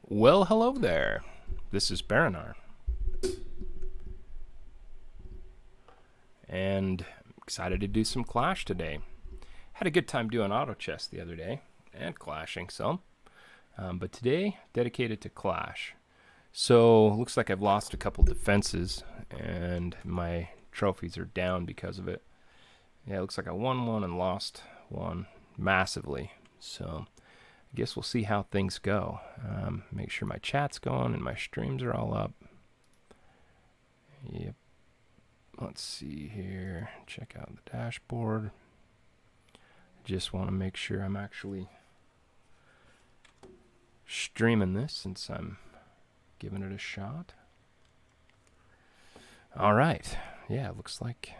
Well, hello there. This is Baranar. And I'm excited to do some Clash today. Had a good time doing auto chess the other day and clashing some. But today, dedicated to Clash. So, looks like I've lost a couple defenses and my trophies are down because of it. Yeah, it looks like I won one and lost one massively. So, I guess we'll see how things go. Make sure my chat's going and my streams are all up. Yep. Let's see here. Check out the dashboard. Just want to make sure I'm actually streaming this since I'm giving it a shot. All right. Yeah, looks like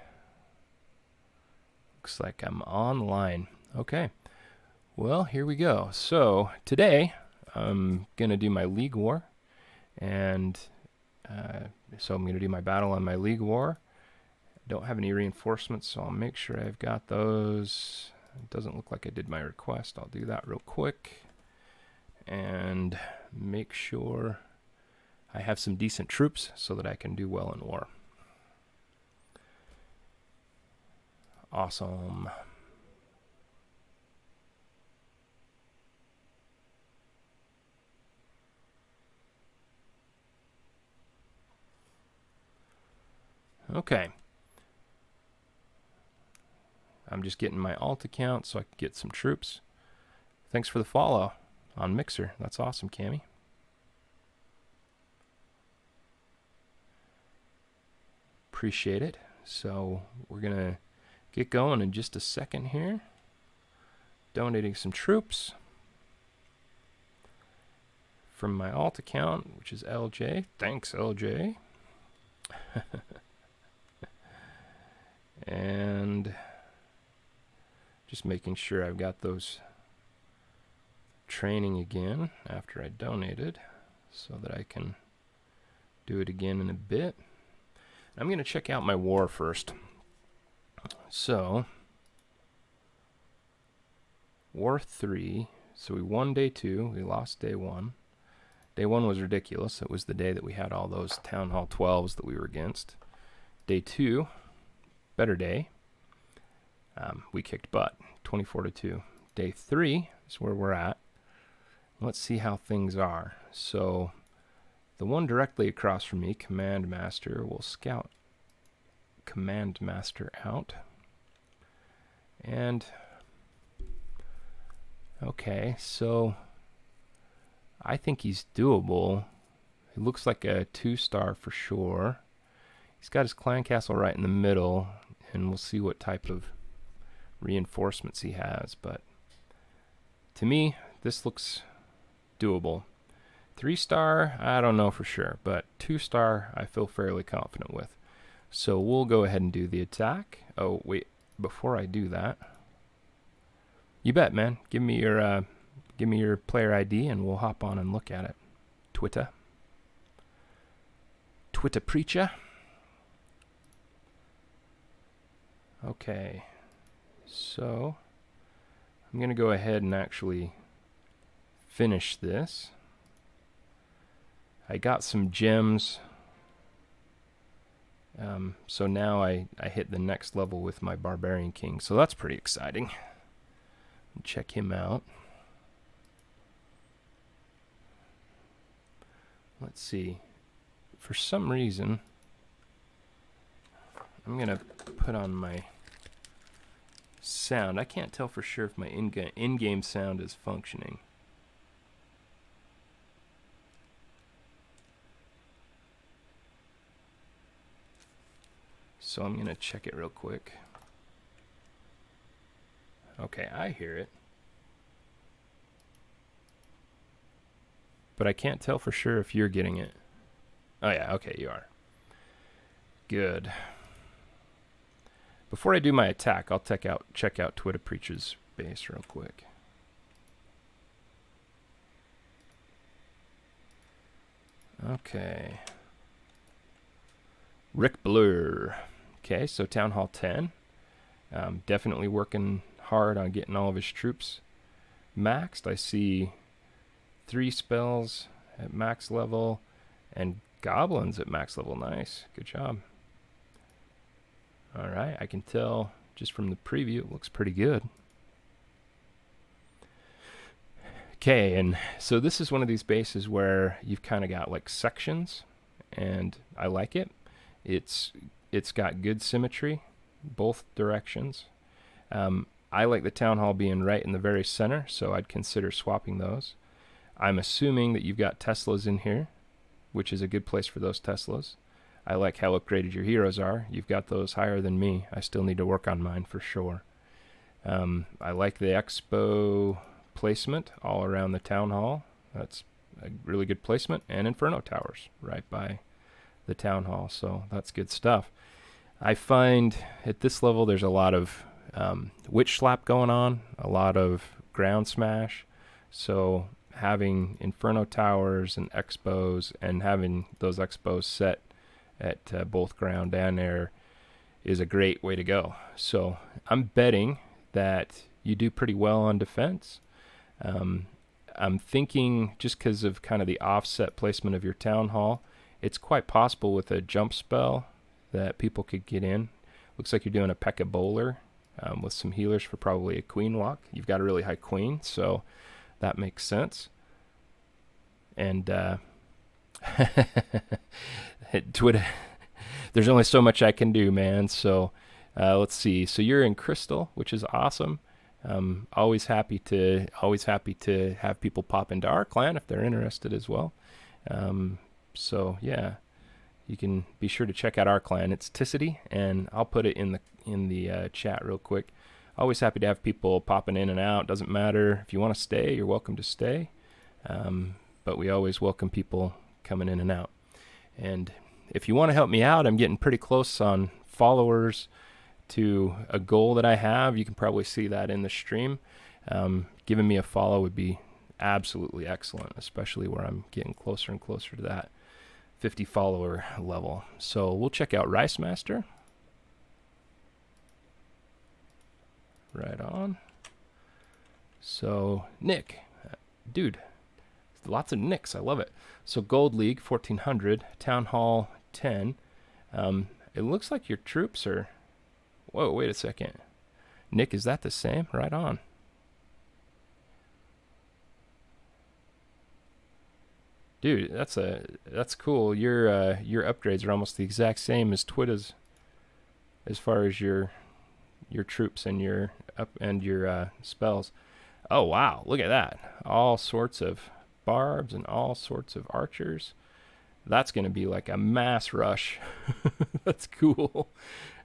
I'm online. Okay. Well, here we go. So today I'm gonna do my League War, and so I'm gonna do my battle on my League War. Don't have any reinforcements, so I'll make sure I've got those. It doesn't look like I did my request. I'll do that real quick and make sure I have some decent troops so that I can do well in war. Awesome. Okay. I'm just getting my alt account so I can get some troops. Thanks for the follow on Mixer. That's awesome, Cammy. Appreciate it. So we're going to get going in just a second here. Donating some troops from my alt account, which is LJ. Thanks, LJ. And just making sure I've got those training again after I donated so that I can do it again in a bit. I'm going to check out my war first. So, War 3. So we won day 2. We lost day 1. Day 1 was ridiculous. It was the day that we had all those Town Hall 12s that we were against. Day 2, better day. We kicked butt, 24-2. Day 3 is where we're at. Let's see how things are. So the one directly across from me, Command Master, will scout Command Master out. And okay, so I think he's doable. He looks like a 2-star for sure. He's got his clan castle right in the middle, and we'll see what type of reinforcements he has. But to me, this looks doable. 3-star, I don't know for sure, but 2-star I feel fairly confident with. So we'll go ahead and do the attack. Oh, wait, before I do that, you bet, man. Give me your player ID and we'll hop on and look at it. Twitter preacher. Okay, so I'm going to go ahead and actually finish this. I got some gems, so now I hit the next level with my Barbarian King, so that's pretty exciting. Check him out. Let's see. For some reason, I'm going to put on my sound. I can't tell for sure if my in-game sound is functioning. So I'm going to check it real quick. Okay, I hear it. But I can't tell for sure if you're getting it. Oh yeah, okay, you are. Good. Before I do my attack, I'll check out Twitter Preacher's base real quick. Okay. Rick Blur. Okay, so Town Hall 10. Definitely working hard on getting all of his troops maxed. I see 3 spells at max level, and goblins at max level. Nice. Good job. All right, I can tell just from the preview it looks pretty good. Okay, and so this is one of these bases where you've kind of got like sections, and I like it. It's got good symmetry, both directions. I like the town hall being right in the very center, so I'd consider swapping those. I'm assuming that you've got Teslas in here, which is a good place for those Teslas. I like how upgraded your heroes are. You've got those higher than me. I still need to work on mine for sure. I like the expo placement all around the town hall. That's a really good placement, and Inferno Towers right by the town hall, so that's good stuff. I find at this level there's a lot of witch slap going on, a lot of ground smash, so having Inferno Towers and expos and having those expos set at both ground and air is a great way to go. So I'm betting that you do pretty well on defense. I'm thinking just because of kind of the offset placement of your town hall, it's quite possible with a jump spell that people could get in. Looks like you're doing a P.E.K.K.A. bowler with some healers for probably a queen walk. You've got a really high queen, so that makes sense. And Twitter, there's only so much I can do, man. So let's see. So you're in Crystal, which is awesome. Always happy to have people pop into our clan if they're interested as well. So yeah, you can be sure to check out our clan. It's Ticity, and I'll put it in the chat real quick. Always happy to have people popping in and out. Doesn't matter if you want to stay, you're welcome to stay. But we always welcome people coming in and out. And if you want to help me out, I'm getting pretty close on followers to a goal that I have. You can probably see that in the stream. Giving me a follow would be absolutely excellent, especially where I'm getting closer and closer to that 50 follower level. So we'll check out Rice Master. Right on. So Nick, dude, lots of Nicks. I love it. So Gold League 1400, Town Hall 10. It looks like your troops are. Whoa, wait a second. Nick, is that the same? Right on. Dude, that's cool. Your upgrades are almost the exact same as Twitter's, as far as your troops and your spells. Oh wow, look at that! All sorts of barbs and all sorts of archers. That's gonna be like a mass rush. That's cool.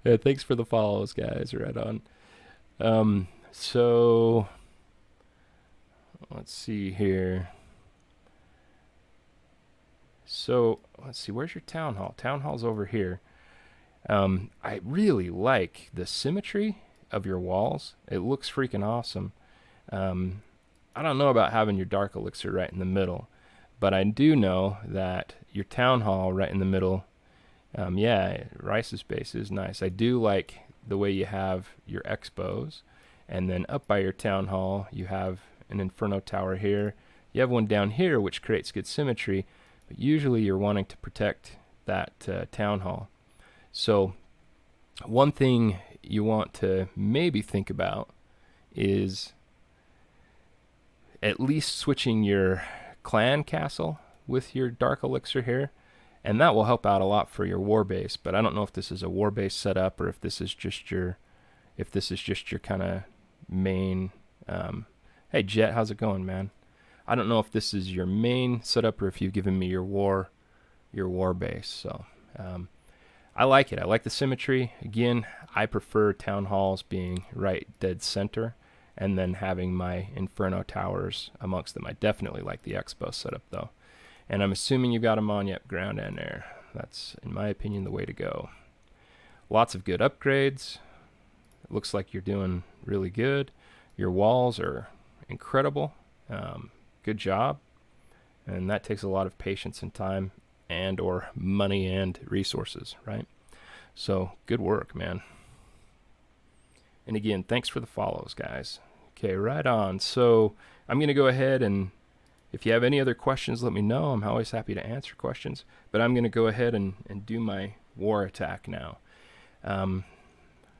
Yeah, thanks for the follows, guys. Right on. So let's see here. So let's see, where's your town hall? Town hall's over here. I really like the symmetry of your walls. It looks freaking awesome. I don't know about having your dark elixir right in the middle, but I do know that your town hall right in the middle, yeah, Rice's base is nice. I do like the way you have your expos, and then up by your town hall you have an Inferno Tower here. You have one down here which creates good symmetry, but usually you're wanting to protect that town hall. So one thing you want to maybe think about is at least switching your clan castle with your dark elixir here, and that will help out a lot for your war base. But I don't know if this is a war base setup or if this is just your kind of main. Hey Jet, how's it going, man? I don't know if this is your main setup or if you've given me your war base. So I like it. I like the symmetry. Again, I prefer town halls being right dead center, and then having my Inferno Towers amongst them. I definitely like the Expo setup though. And I'm assuming you've got them on, yep, ground and air. That's, in my opinion, the way to go. Lots of good upgrades. It looks like you're doing really good. Your walls are incredible. Good job. And that takes a lot of patience and time and or money and resources, right? So good work, man. And again, thanks for the follows, guys. Okay, right on. So I'm going to go ahead and If you have any other questions, let me know. I'm always happy to answer questions. But I'm going to go ahead and do my war attack now.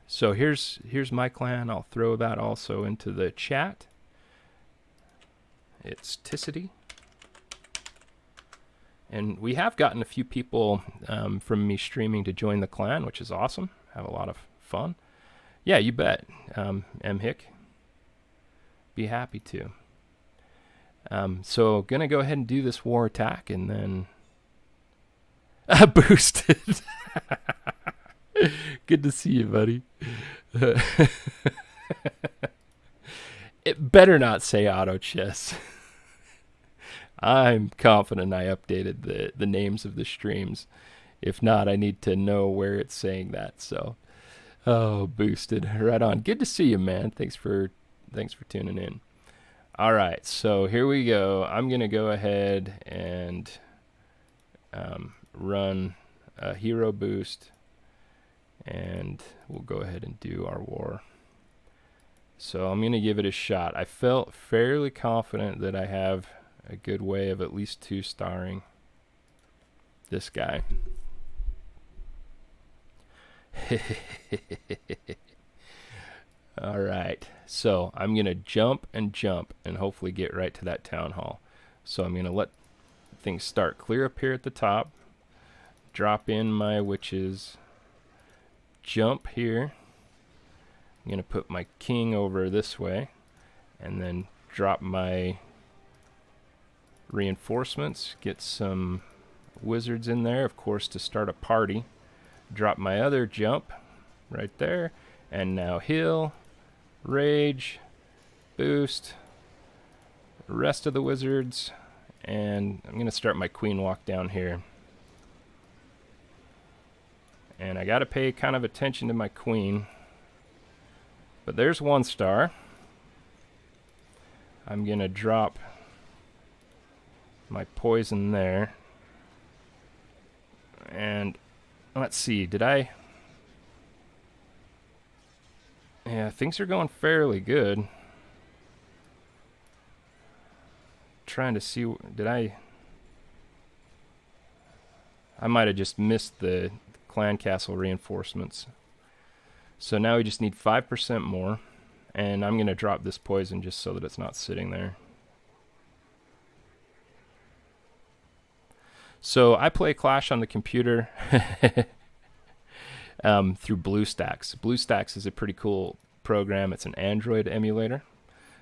So here's my clan. I'll throw that also into the chat. It's Ticity. And we have gotten a few people from me streaming to join the clan, which is awesome. Have a lot of fun. Yeah, you bet, M-Hick. Be happy to. So gonna go ahead and do this war attack and then boosted. Good to see you, buddy. It better not say auto chess. I'm confident I updated the names of the streams. If not, I need to know where it's saying that. So, oh, boosted. Right on. Good to see you, man. Thanks for tuning in. All right, so here we go. I'm gonna go ahead and run a hero boost, and we'll go ahead and do our war. So I'm gonna give it a shot. I felt fairly confident that I have a good way of at least 2-starring this guy. All right, so I'm gonna jump and hopefully get right to that town hall. So I'm gonna let things start clear up here at the top, drop in my witches, jump here. I'm gonna put my king over this way, and then drop my reinforcements, get some wizards in there, of course, to start a party. Drop my other jump right there, and now heal, rage, boost, rest of the wizards, and I'm gonna start my queen walk down here. And I gotta pay kind of attention to my queen, but there's 1 star. I'm gonna drop my poison there, and let's see, yeah, things are going fairly good. Trying to see, I might have just missed the clan castle reinforcements. So now we just need 5% more, and I'm gonna drop this poison just so that it's not sitting there. So I play Clash on the computer through BlueStacks. BlueStacks is a pretty cool program. It's an Android emulator,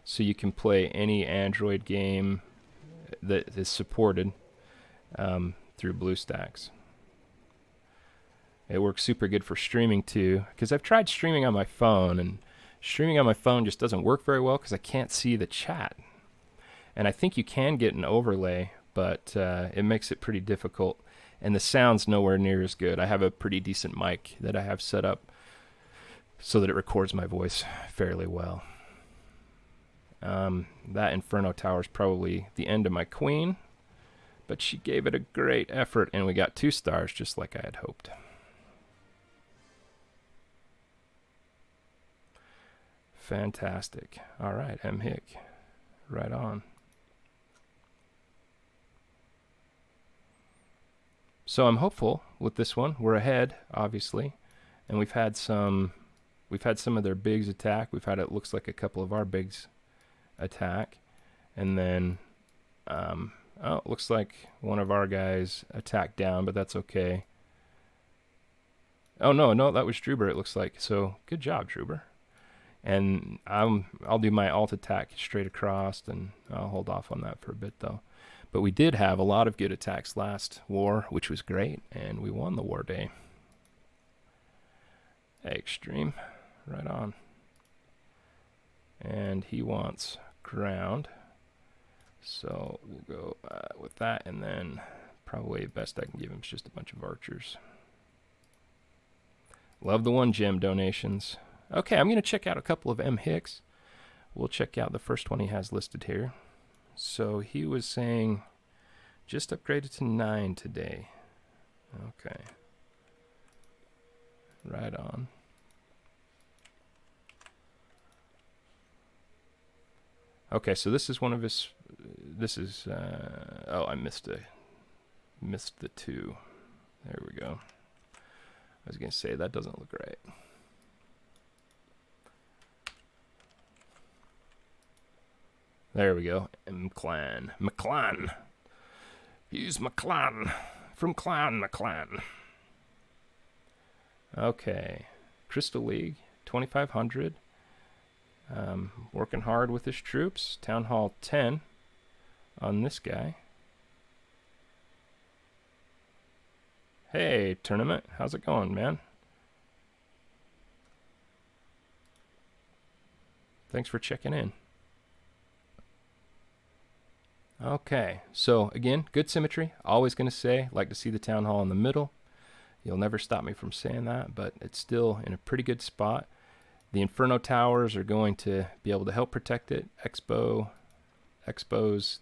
so you can play any Android game that is supported through BlueStacks. It works super good for streaming too, because I've tried streaming on my phone, and streaming on my phone just doesn't work very well because I can't see the chat. And I think you can get an overlay, but it makes it pretty difficult, and the sound's nowhere near as good. I have a pretty decent mic that I have set up so that it records my voice fairly well. That Inferno Tower is probably the end of my queen, but she gave it a great effort, and we got 2 stars just like I had hoped. Fantastic. All right, M-Hick, right on. So I'm hopeful with this one. We're ahead, obviously, and we've had some of their bigs attack. We've had, it looks like, a couple of our bigs attack, and then oh, it looks like one of our guys attacked down, but that's okay. Oh no, that was Druber, it looks like. So good job, Druber. And I'll do my alt attack straight across, and I'll hold off on that for a bit though. But we did have a lot of good attacks last war, which was great, and we won the war day. Extreme, right on. And he wants ground, so we'll go with that, and then probably best I can give him is just a bunch of archers. Love the 1 gem donations. Okay, I'm going to check out a couple of M-Hicks. We'll check out the first one he has listed here. So he was saying just upgraded to 9 today. Okay. Right on. Okay, so this is one of his this is, oh, I missed the 2. There we go. I was going to say, that doesn't look right. There we go. McClan. McClan. Use McClan. From Clan McClan. Okay. Crystal League, 2,500. Working hard with his troops. Town Hall 10 on this guy. Hey, tournament. How's it going, man? Thanks for checking in. Okay, so again, good symmetry. Always going to say, like to see the Town Hall in the middle. You'll never stop me from saying that, but it's still in a pretty good spot. The Inferno Towers are going to be able to help protect it. Expos,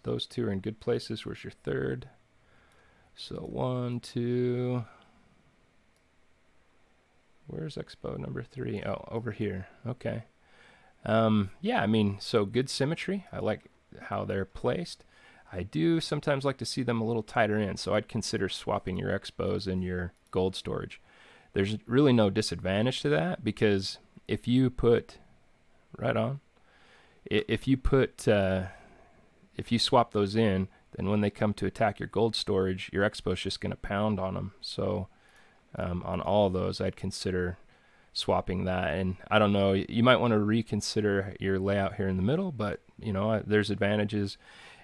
those 2 are in good places. Where's your 3rd? So 1, 2. Where's Expo number 3? Oh, over here. Okay. Yeah, I mean, so good symmetry. I like how they're placed. I do sometimes like to see them a little tighter in, so I'd consider swapping your Expos and your gold storage. There's really no disadvantage to that, because if you put, right on, if you swap those in, then when they come to attack your gold storage, your Expo is just going to pound on them. So on all of those, I'd consider swapping that. And I don't know, you might want to reconsider your layout here in the middle, but you know, there's advantages.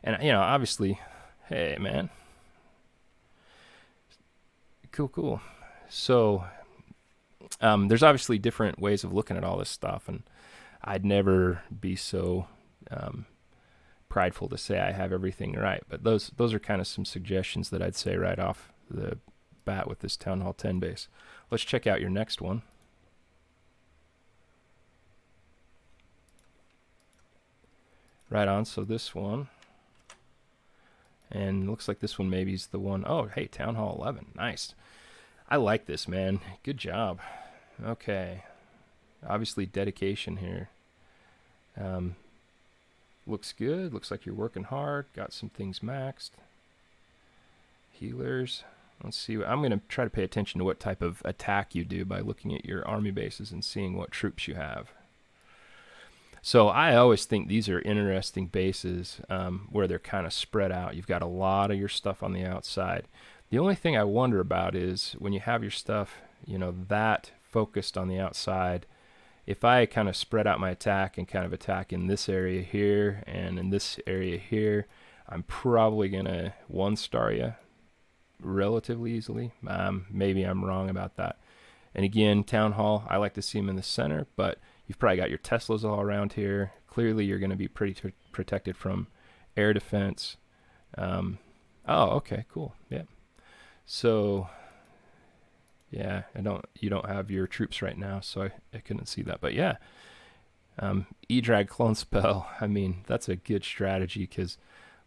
And you know, obviously, hey man, cool. So there's obviously different ways of looking at all this stuff, and I'd never be so prideful to say I have everything right. But those are kind of some suggestions that I'd say right off the bat with this Town Hall 10 base. Let's check out your next one. Right on, so this one. And looks like this one maybe is the one. Oh, hey, Town Hall 11. Nice. I like this, man. Good job. Okay. Obviously, dedication here. Looks good. Looks like you're working hard. Got some things maxed. Healers. Let's see. I'm going to try to pay attention to what type of attack you do by looking at your army bases and seeing what troops you have. So I always think these are interesting bases where they're kind of spread out. You've got a lot of your stuff on the outside. The only thing I wonder about is when you have your stuff, you know, that focused on the outside, if I kind of spread out my attack and kind of attack in this area here and in this area here, I'm probably going to 1-star you relatively easily. Maybe I'm wrong about that. And again, Town Hall, I like to see them in the center, but you've probably got your Teslas all around here. Clearly, you're going to be pretty protected from air defense. Oh, okay, cool. Yeah. So, yeah, you don't have your troops right now, so I couldn't see that. But yeah, E-Drag Clone Spell, I mean, that's a good strategy, because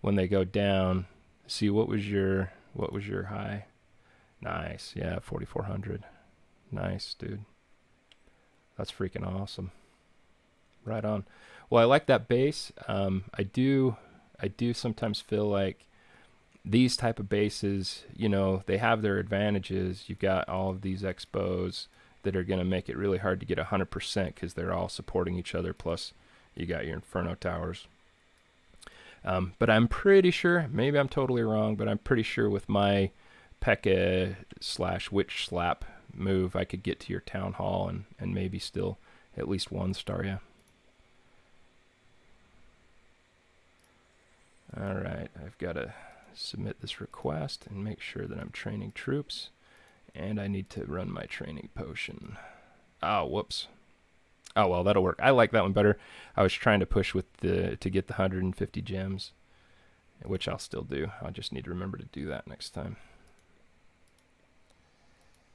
when they go down, see, what was your high? Nice, yeah, 4,400. Nice, dude. That's freaking awesome. Right on. Well, I like that base. I do sometimes feel like these type of bases, you know, they have their advantages. You've got all of these expos that are going to make it really hard to get 100% because they're all supporting each other. Plus, you got your Inferno Towers. But I'm pretty sure, maybe I'm totally wrong, but I'm pretty sure with my P.E.K.K.A/Witch Slap move, I could get to your Town Hall and maybe still at least 1-star you. All right, I've got to submit this request and make sure that I'm training troops, and I need to run my training potion. Oh, whoops. Oh, well, that'll work. I like that one better. I was trying to push with to get the 150 gems, which I'll still do. I'll just need to remember to do that next time.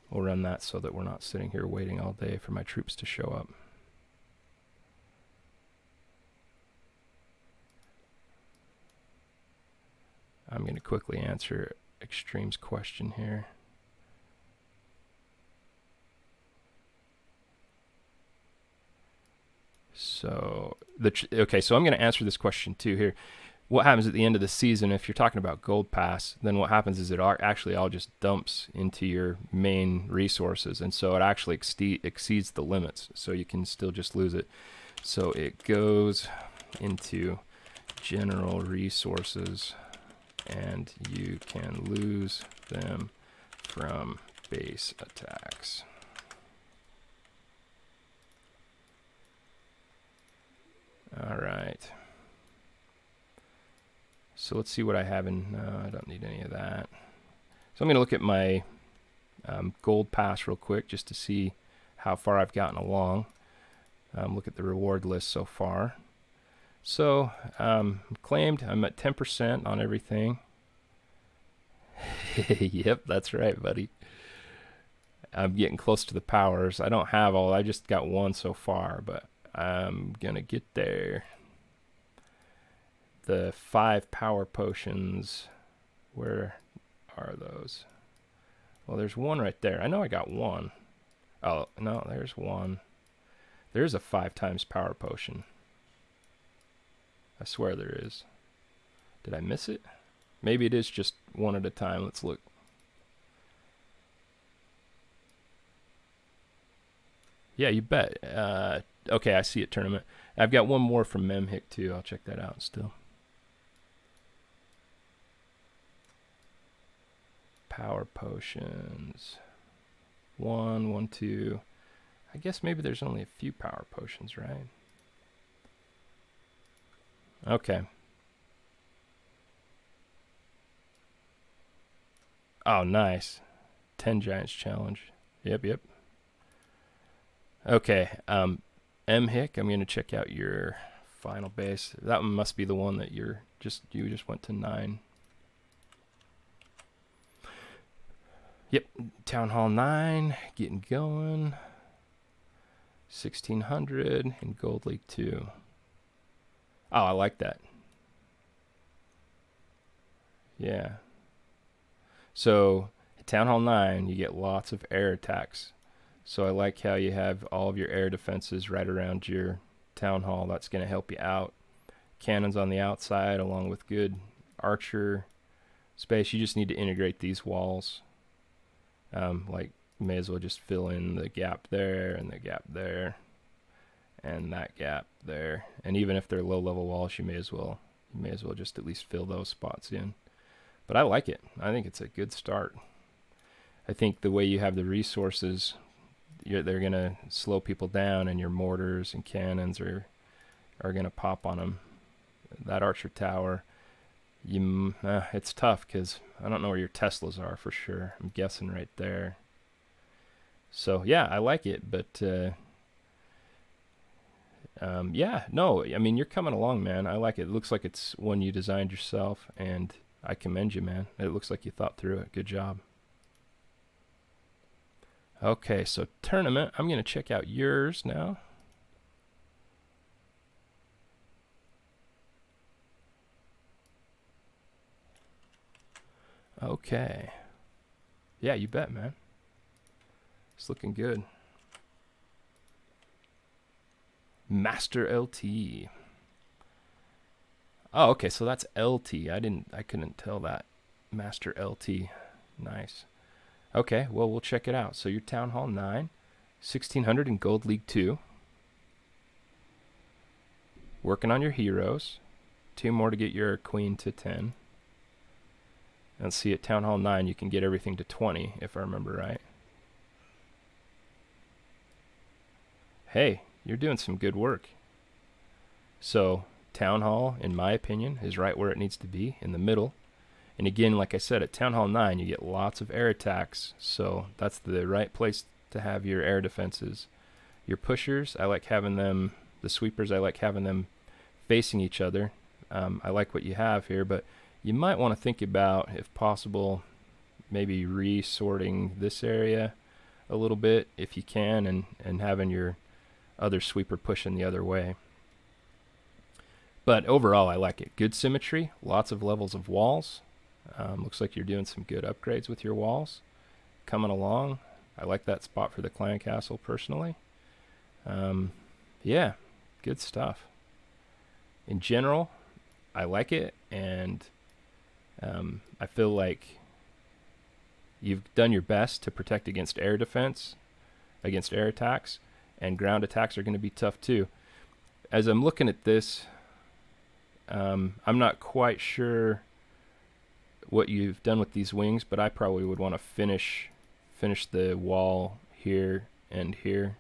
We'll run that so that we're not sitting here waiting all day for my troops to show up. I'm going to quickly answer Extreme's question here. So, okay, so I'm going to answer this question too here. what happens at the end of the season, if you're talking about gold pass, then what happens is it actually all just dumps into your main resources, and so it actually exceeds the limits, so you can still just lose it. So it goes into general resources, and you can lose them from base attacks. All right. So let's see what I have in. I don't need any of that. So I'm going to look at my gold pass real quick just to see how far I've gotten along. Look at the reward list so far. So claimed I'm at 10% on everything. Yep, that's right, buddy. I'm getting close to the powers. I don't have all. I just got one so far, but I'm going to get there. The 5 power potions, where are those? Well, there's one right there. I know I got one. Oh, no, there's one. There's a 5 times power potion. I swear there is. Did I miss it? Maybe it is just one at a time. Let's look. Yeah, you bet. Okay, I see it, tournament. I've got one more from Memhick, too. I'll check that out still. Power potions. 1, 2. I guess maybe there's only a few power potions, right? Okay. Oh, nice. 10 Giants challenge. Yep. Okay. Hick, I'm going to check out your final base. That one must be the one that you just went to 9. Yep, Town Hall 9, getting going. 1600 in Gold League 2. Oh, I like that. Yeah. So, at Town Hall 9, you get lots of air attacks. So I like how you have all of your air defenses right around your Town Hall. That's going to help you out. Cannons on the outside, along with good archer space. You just need to integrate these walls. Like, you may as well just fill in the gap there and the gap there and that gap there. And even if they're low-level walls, you may as well just at least fill those spots in. But I like it. I think it's a good start. I think the way you have the resources, they're going to slow people down, and your mortars and cannons are going to pop on them. That archer tower, it's tough because I don't know where your Teslas are for sure. I'm guessing right there. So yeah, I like it, but yeah, no, I mean, you're coming along, man. I like it. It looks like it's one you designed yourself, and I commend you, man. It looks like you thought through it. Good job. Okay, so tournament, I'm going to check out yours now. Okay. Yeah, you bet, man. It's looking good. Master LT. Oh, okay, so that's LT. I couldn't tell that. Master LT. Nice. Okay, well, we'll check it out. So your Town Hall 9, 1600 in Gold League 2. Working on your heroes. 2 more to get your queen to 10. And see, at Town Hall 9, you can get everything to 20, if I remember right. Hey, you're doing some good work. So, Town Hall, in my opinion, is right where it needs to be, in the middle. And again, like I said, at Town Hall 9, you get lots of air attacks, so that's the right place to have your air defenses. Your pushers, I like having them, the sweepers, I like having them facing each other. I like what you have here, but you might want to think about, if possible, maybe resorting this area a little bit, if you can, and having your other sweeper pushing the other way. But overall, I like it. Good symmetry, lots of levels of walls. Looks like you're doing some good upgrades with your walls. Coming along. I like that spot for the clan castle personally. Yeah, good stuff. In general, I like it, and I feel like you've done your best to protect against air defense, against air attacks, and ground attacks are going to be tough too. As I'm looking at this, I'm not quite sure what you've done with these wings, but I probably would want to finish the wall here and here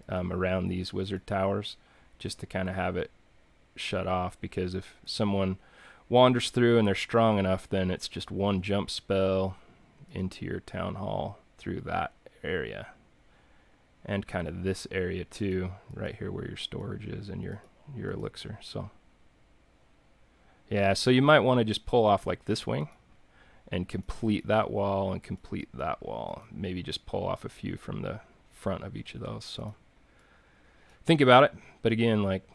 around these wizard towers, just to kind of have it shut off, because if someone wanders through and they're strong enough, then it's just one jump spell into your town hall through that area, and kind of this area too, right here where your storage is and your elixir. So yeah, so you might want to just pull off like this wing and complete that wall and complete that wall. Maybe just pull off a few from the front of each of those. So think about it. But again, like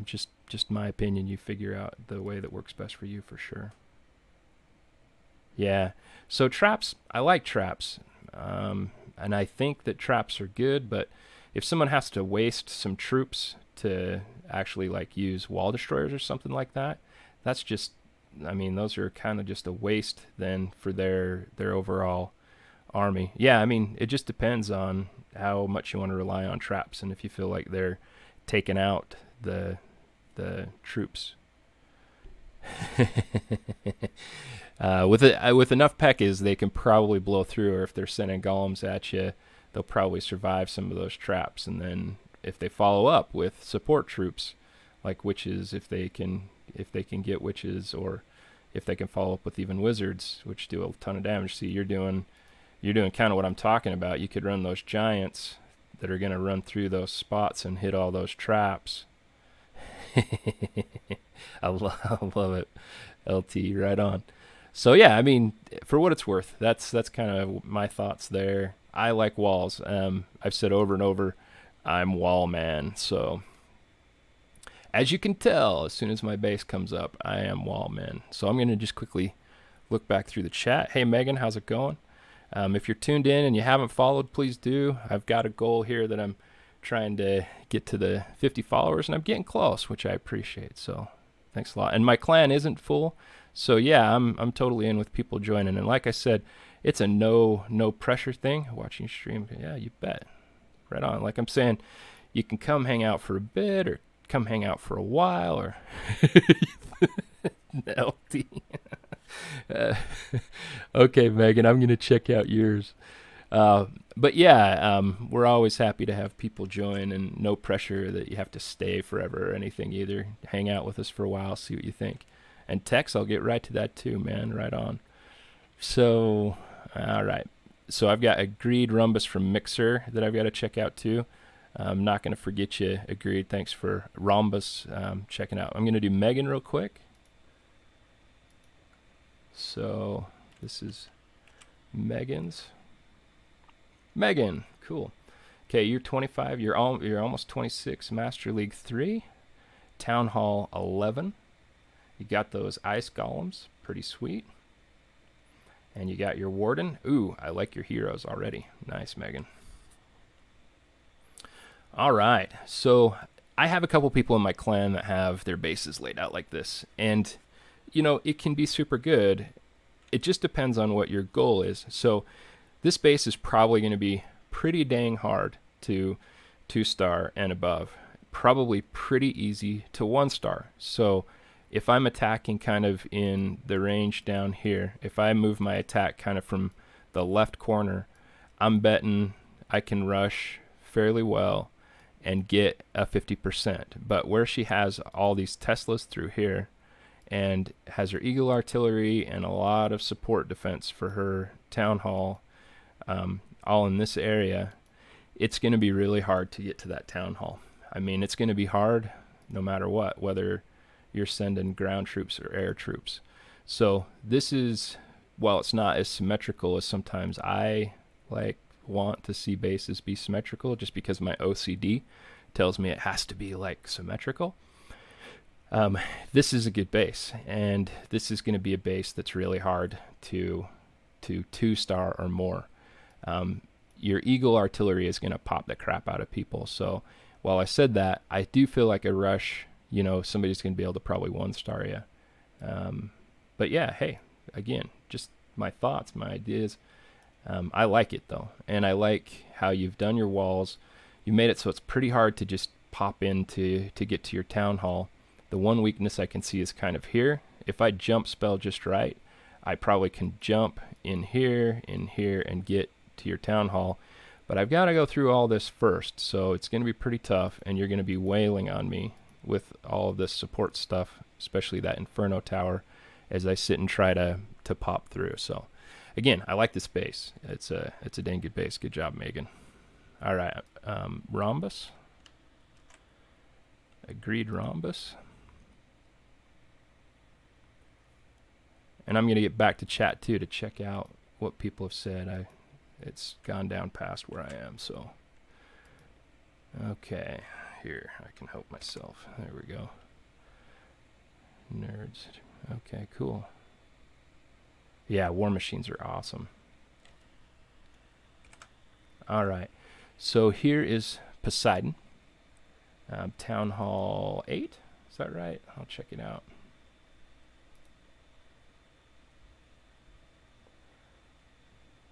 just my opinion, you figure out the way that works best for you for sure. Yeah. So traps, I like traps. And I think that traps are good, but if someone has to waste some troops to actually like use wall destroyers or something like that, that's just, I mean, those are kind of just a waste then for their overall army. Yeah, I mean, it just depends on how much you want to rely on traps, and if you feel like they're taking out the troops. With enough Pekkas, they can probably blow through, or if they're sending golems at you, they'll probably survive some of those traps. And then if they follow up with support troops, like witches, if they can get witches, or if they can follow up with even wizards, which do a ton of damage. See, you're doing kind of what I'm talking about. You could run those giants that are going to run through those spots and hit all those traps. I love it. LT, right on. So yeah, I mean, for what it's worth, that's kind of my thoughts there. I like walls. I've said over and over, I'm wall man. So as you can tell, as soon as my base comes up, I am wall man. So I'm going to just quickly look back through the chat. Hey Megan, how's it going? If you're tuned in and you haven't followed, please do. I've got a goal here that I'm trying to get to the 50 followers, and I'm getting close, which I appreciate. So thanks a lot. And my clan isn't full, so yeah, I'm totally in with people joining. And like I said, it's a no pressure thing. Watching stream, yeah, you bet. Right on. Like I'm saying, you can come hang out for a bit, or come hang out for a while, or LT. Okay, Megan, I'm gonna check out yours. But yeah, we're always happy to have people join, and no pressure that you have to stay forever or anything either. Hang out with us for a while, see what you think. And text, I'll get right to that too, man. Right on. So, all right. So I've got Agreed Rumbus from Mixer that I've got to check out too. I'm not going to forget you, Agreed. Thanks for Rhombus checking out. I'm going to do Megan real quick. So this is Megan's. Megan, cool. Okay, you're 25. You're almost 26. Master League 3, Town Hall 11. You got those ice golems, pretty sweet. And you got your warden. Ooh, I like your heroes already. Nice, Megan. All right, so I have a couple people in my clan that have their bases laid out like this, and you know, it can be super good. It just depends on what your goal is. So this base is probably going to be pretty dang hard to 2-star and above. Probably pretty easy to 1-star. So if I'm attacking kind of in the range down here, if I move my attack kind of from the left corner, I'm betting I can rush fairly well and get a 50%. But where she has all these Teslas through here, and has her Eagle artillery and a lot of support defense for her town hall, all in this area, it's going to be really hard to get to that town hall. I mean, it's going to be hard no matter what, whether you're sending ground troops or air troops. So this is, while it's not as symmetrical as sometimes I want to see bases be symmetrical, just because my OCD tells me it has to be like symmetrical. This is a good base, and this is going to be a base that's really hard to 2-star or more. Your Eagle artillery is going to pop the crap out of people. So while I said that, I do feel like a rush you know, somebody's going to be able to probably 1-star you. But yeah, hey, again, just my thoughts, my ideas. I like it though, and I like how you've done your walls. You made it so it's pretty hard to just pop in to get to your town hall. The one weakness I can see is kind of here. If I jump spell just right, I probably can jump in here, and get to your town hall. But I've got to go through all this first, so it's going to be pretty tough, and you're going to be wailing on me with all of this support stuff, especially that Inferno Tower, as I sit and try to pop through. So again, I like this base. It's a dang good base. Good job, Megan. All right, Rhombus. Agreed, Rhombus. And I'm going to get back to chat too to check out what people have said. It's gone down past where I am, so. Okay, here, I can help myself. There we go. Nerds. Okay, cool. Yeah, war machines are awesome. All right, so here is Poseidon. Town Hall 8, is that right? I'll check it out.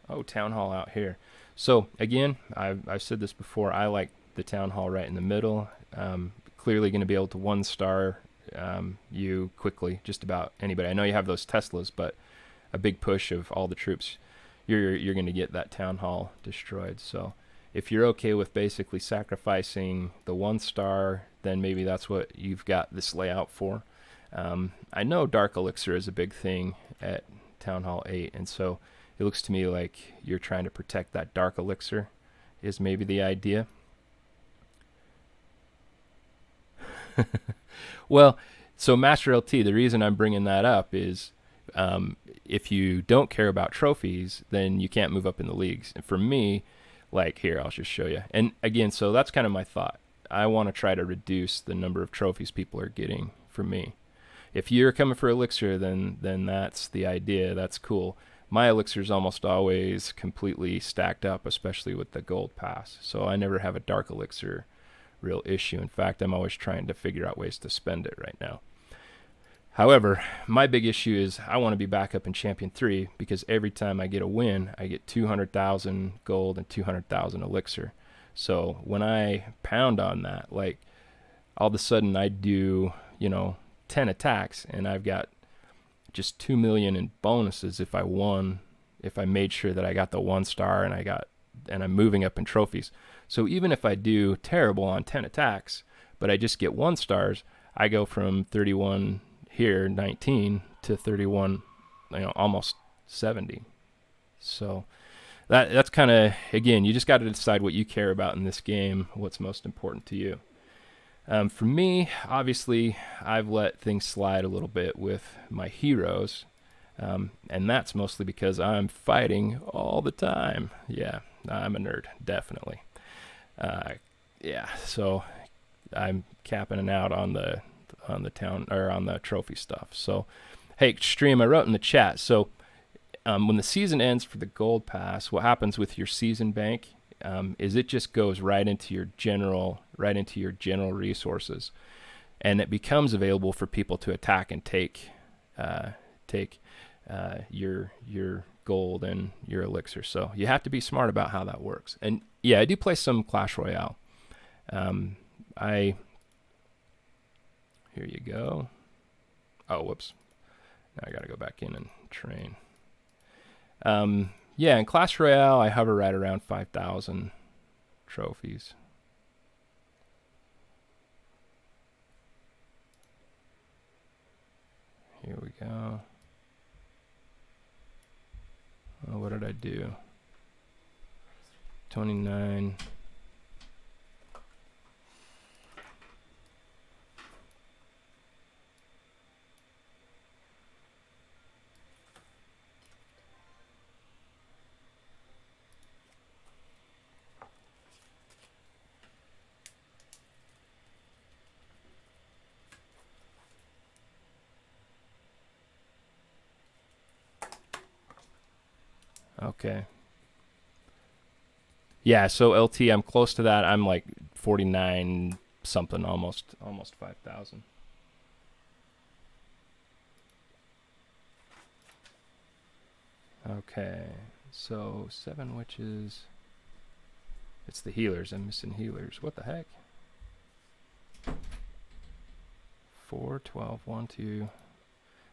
Oh, Town Hall out here. So again, I've said this before, I like the Town Hall right in the middle. Clearly going to be able to 1-star you quickly, just about anybody. I know you have those Teslas, but a big push of all the troops, you're going to get that Town Hall destroyed. So if you're okay with basically sacrificing the 1-star, then maybe that's what you've got this layout for. I know Dark Elixir is a big thing at Town Hall 8, and so it looks to me like you're trying to protect that Dark Elixir is maybe the idea. Well, so Master LT, the reason I'm bringing that up is if you don't care about trophies, then you can't move up in the leagues. And for me, like here, I'll just show you. And again, so that's kind of my thought. I want to try to reduce the number of trophies people are getting from me. If you're coming for Elixir, then that's the idea. That's cool. My Elixir is almost always completely stacked up, especially with the gold pass. So I never have a Dark Elixir real issue. In fact, I'm always trying to figure out ways to spend it right now. However, my big issue is I want to be back up in Champion 3 because every time I get a win, I get 200,000 gold and 200,000 Elixir. So when I pound on that, like all of a sudden I do, 10 attacks and I've got just 2 million in bonuses if I won, if I made sure that I got the 1-star and I'm moving up in trophies. So even if I do terrible on 10 attacks, but I just get 1-stars, I go from 31 here, 19 to 31, almost 70. So that's kind of, again, you just got to decide what you care about in this game, what's most important to you. For me, obviously, I've let things slide a little bit with my heroes, and that's mostly because I'm fighting all the time. Yeah, I'm a nerd, definitely. So I'm capping out on the town or on the trophy stuff. So, hey, Stream, I wrote in the chat. So, when the season ends for the gold pass, what happens with your season bank is it just goes right into your general resources, and it becomes available for people to attack and take your gold and your elixir. So you have to be smart about how that works. And yeah, I do play some Clash Royale. Here you go. Oh, whoops. Now I got to go back in and train. Yeah, in Clash Royale, I hover right around 5,000 trophies. Here we go. Oh, what did I do? 29. Okay. Yeah, so LT, I'm close to that. I'm like 49 something, almost 5,000. Okay, so 7 witches. It's the healers. I'm missing healers. What the heck? 4, 12, 1, 2.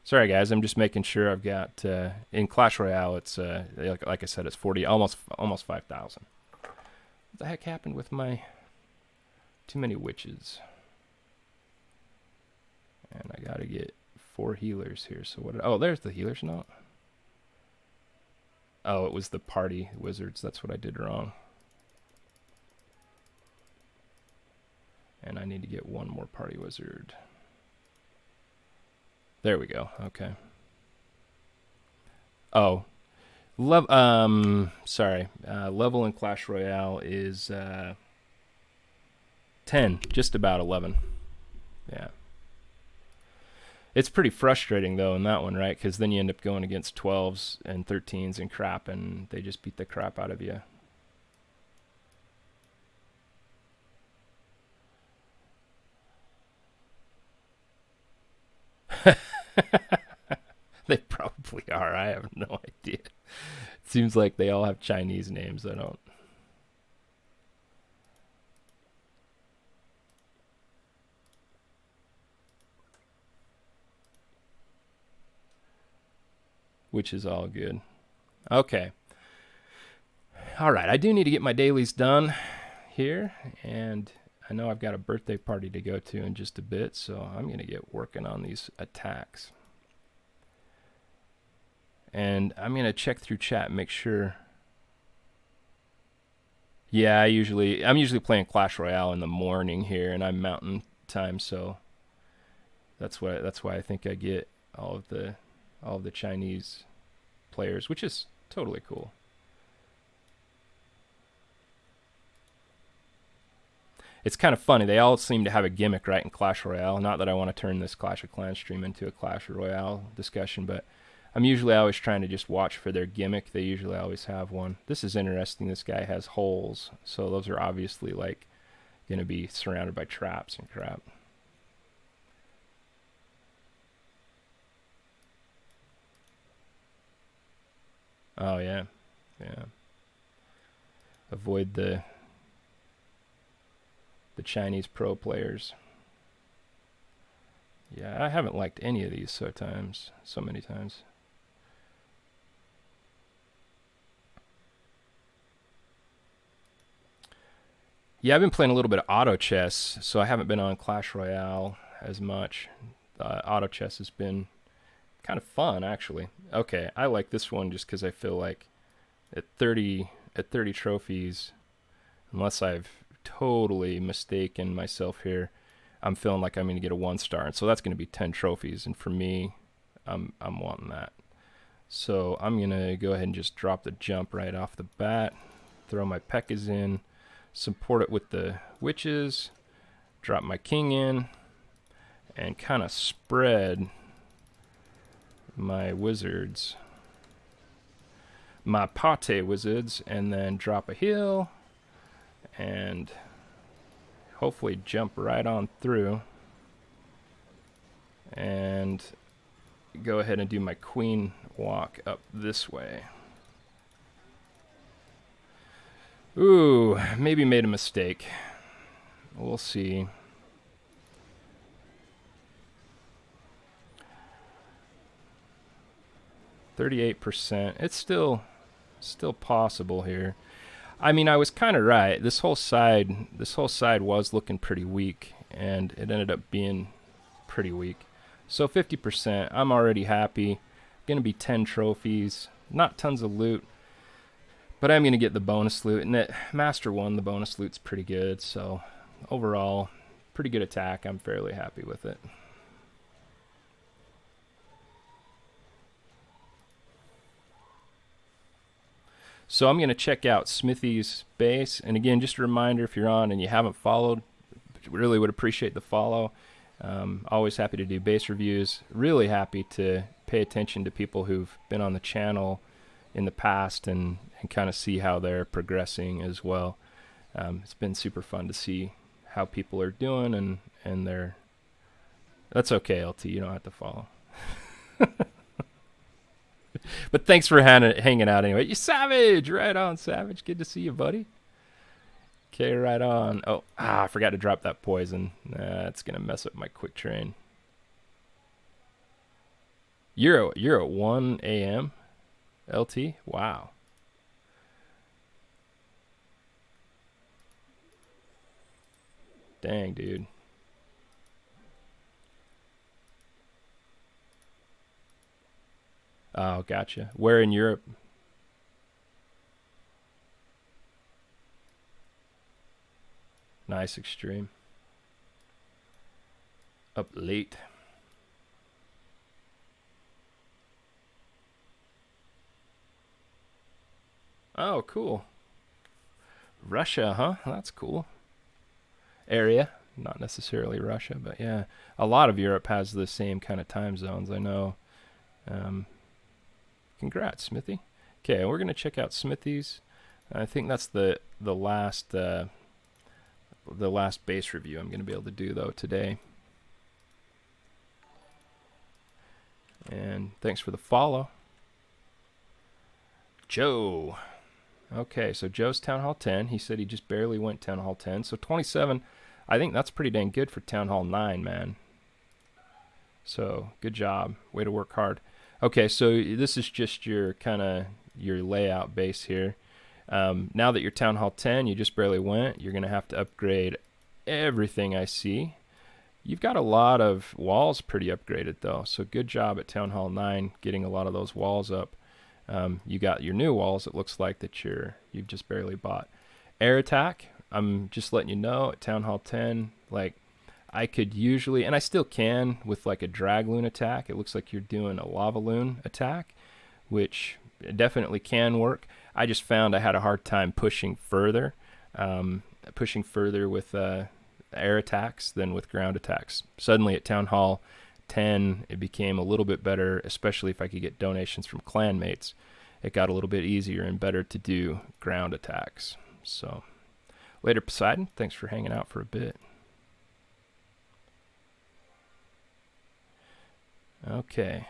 Sorry guys, I'm just making sure I've got in Clash Royale. It's like I said, it's 40, almost 5,000. What the heck happened with my too many witches? And I gotta get 4 healers here. So what? Oh, there's the healers. No. Oh, it was the party wizards. That's what I did wrong. And I need to get 1 more party wizard. There we go. Okay. Oh, sorry. Level in Clash Royale is 10, just about 11. Yeah. It's pretty frustrating though in that one, right? Because then you end up going against 12s and 13s and crap, and they just beat the crap out of you. They probably are. I have no idea. It seems like they all have Chinese names. I don't. Which is all good. Okay. All right. I do need to get my dailies done here, and I know I've got a birthday party to go to in just a bit, so I'm going to get working on these attacks. And I'm going to check through chat and make sure. Yeah, I'm usually playing Clash Royale in the morning here, and I'm Mountain Time, so that's why I think I get all of the Chinese players, which is totally cool. It's kind of funny. They all seem to have a gimmick, right, in Clash Royale. Not that I want to turn this Clash of Clans stream into a Clash Royale discussion, but I'm usually always trying to just watch for their gimmick. They usually always have one. This is interesting. This guy has holes, so those are obviously like going to be surrounded by traps and crap. Oh yeah, yeah. Avoid the Chinese pro players. Yeah, I haven't liked any of these so many times. Yeah, I've been playing a little bit of auto chess, so I haven't been on Clash Royale as much. Auto chess has been kind of fun, actually. Okay, I like this one just because I feel like at 30 trophies, unless I've totally mistaken myself here, I'm feeling like I'm going to get a 1-star, and so that's going to be 10 trophies, and for me, I'm wanting that. So I'm going to go ahead and just drop the jump right off the bat, throw my P.E.K.K.A.s in, support it with the witches, drop my king in, and kind of spread my wizards, my pate wizards, and then drop a heal and hopefully jump right on through and go ahead and do my queen walk up this way. Ooh, maybe made a mistake. We'll see. %. It's still possible here. I mean, I was kind of right. This whole side was looking pretty weak, and it ended up being pretty weak. So 50%, I'm already happy. Going to be 10 trophies, not tons of loot, but I'm going to get the bonus loot, and that Master 1, the bonus loot's pretty good. So overall, pretty good attack. I'm fairly happy with it. So I'm going to check out Smithy's base. And again, just a reminder, if you're on and you haven't followed, really would appreciate the follow. Always happy to do base reviews. Really happy to pay attention to people who've been on the channel in the past and kind of see how they're progressing as well. It's been super fun to see how people are doing, and they're... That's okay, LT. You don't have to follow. But thanks for hanging out anyway. You Savage, right on, Savage. Good to see you, buddy. Okay, right on. Oh, I forgot to drop that poison. It's gonna mess up my quick train. You're at 1 a.m. LT. Wow. Dang, dude. Oh, gotcha. Where in Europe? Nice, extreme. Up late. Oh, cool. Russia, huh? That's cool. Area, not necessarily Russia, but yeah, a lot of Europe has the same kind of time zones. I know. Um, Congrats, Smithy. Okay, we're gonna check out Smithy's. I think that's the last base review I'm gonna be able to do though today. And thanks for the follow, Joe. Okay, so Joe's Town Hall 10. He said he just barely went Town Hall 10. So 27, I think that's pretty dang good for Town Hall 9, man. So good job. Way to work hard. Okay, so this is just your kind of your layout base here. Now that you're Town Hall 10, you just barely went. You're going to have to upgrade everything I see. You've got a lot of walls pretty upgraded, though. So good job at Town Hall 9 getting a lot of those walls up. You got your new walls. It looks like that you've just barely bought. Air attack. I'm just letting you know at Town Hall 10, like I could usually, and I still can with like a drag loon attack. It looks like you're doing a lava loon attack, which definitely can work. I just found I had a hard time pushing further with air attacks than with ground attacks. Suddenly at Town Hall 10, it became a little bit better, especially if I could get donations from clanmates. It got a little bit easier and better to do ground attacks. So later, Poseidon. Thanks for hanging out for a bit. Okay.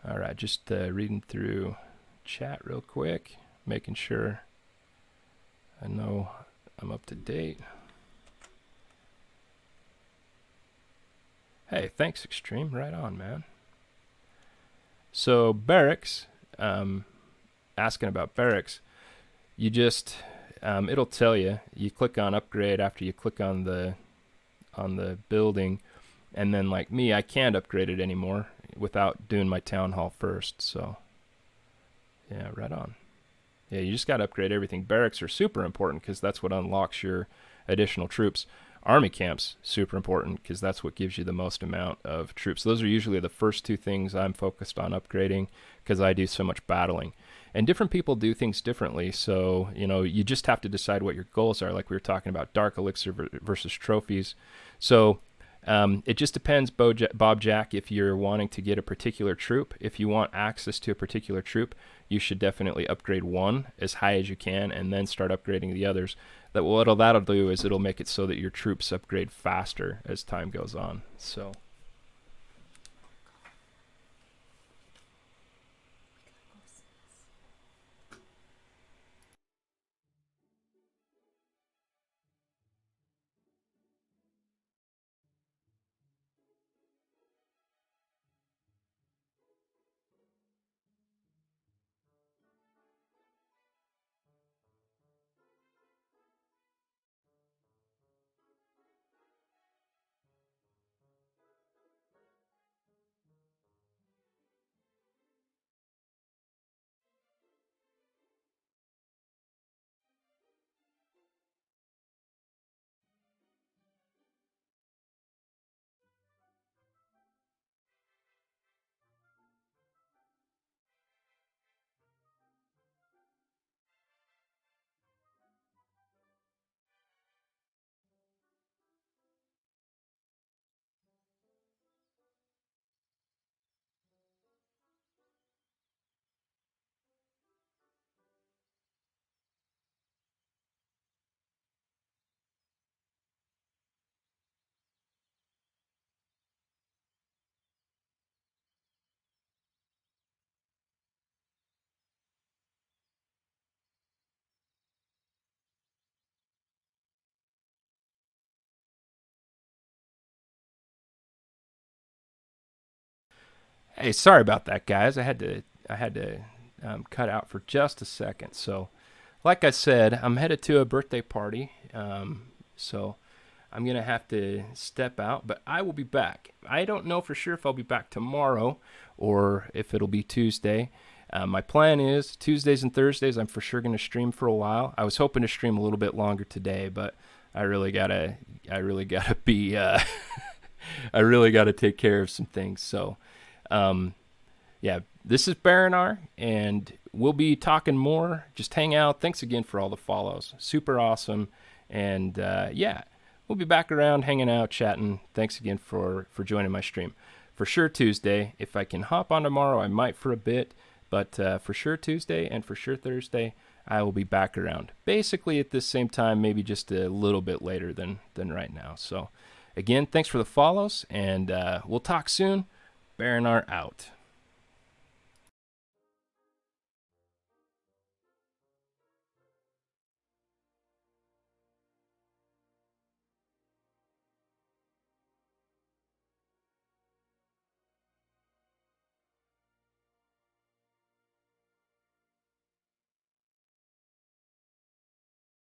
All right, just reading through chat real quick, making sure I know I'm up to date. Hey, thanks, Extreme. Right on, man. So barracks, asking about barracks, you just it'll tell you. You click on upgrade after you click on the building, and then like me, I can't upgrade it anymore without doing my town hall first. So yeah, right on. Yeah, you just got to upgrade everything. Barracks are super important because that's what unlocks your additional troops. Army camps, super important because that's what gives you the most amount of troops. Those are usually the first two things I'm focused on upgrading because I do so much battling. And different people do things differently, so you just have to decide what your goals are. Like we were talking about dark elixir versus trophies. So it just depends, Bob Jack, if you're wanting to get a particular troop. If you want access to a particular troop, you should definitely upgrade one as high as you can and then start upgrading the others. That'll do is it'll make it so that your troops upgrade faster as time goes on. So Hey, sorry about that, guys. I had to cut out for just a second. So, like I said, I'm headed to a birthday party. So I'm gonna have to step out, but I will be back. I don't know for sure if I'll be back tomorrow or if it'll be Tuesday. My plan is Tuesdays and Thursdays. I'm for sure gonna stream for a while. I was hoping to stream a little bit longer today, but I really gotta be, I really gotta take care of some things. So, um, yeah, this is Barinar, and we'll be talking more. Just hang out. Thanks again for all the follows. Super awesome. And yeah, we'll be back around hanging out, chatting. Thanks again for joining my stream. For sure Tuesday. If I can hop on tomorrow, I might for a bit. But for sure Tuesday and for sure Thursday, I will be back around. Basically at this same time, maybe just a little bit later than right now. So again, thanks for the follows, and we'll talk soon. Barinar out.